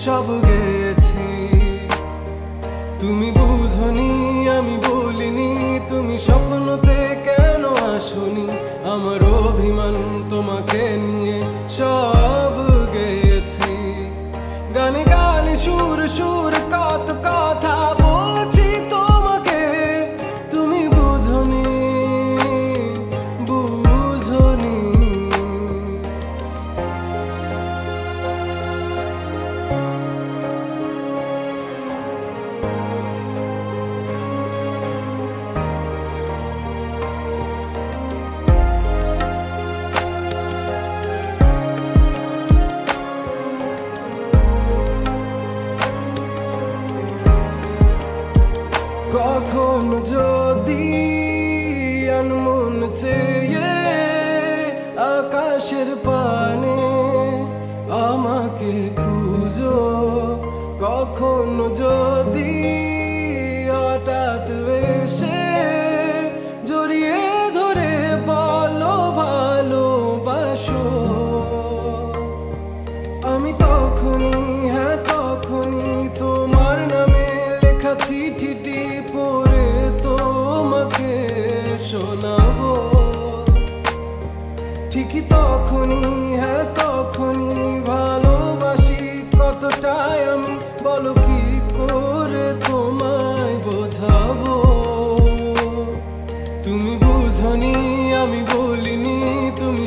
সব গেয়েছি। তুমি বুঝনি আমি বলিনি, তুমি স্বপ্নতে কেন আসনি, আমার অভিমান তোমাকে নিয়ে সব গেয়েছি। গানে গানে সুর সুর কত কথা বলছি তোমাকে, তুমি বুঝনি বুঝনি। কখনো যদি আনমন চেয়ে আকাশের পানে আমাকে খুঁজো, কখনো যদি হঠাৎ এসে জড়িয়ে ধরে বলো ভালোবাসো, আমি তখনই হ্যাঁ তখনই তোমার নামে লেখা চিঠিটি পড়ে তোমাকে শোনাবো। ঠিকই তখনই হ্যাঁ তখনই ভালোবাসি কতটাই আমি, বলো কি করে তোমায় বোঝাবো। তুমি বুঝনি আমি বলিনি, তুমি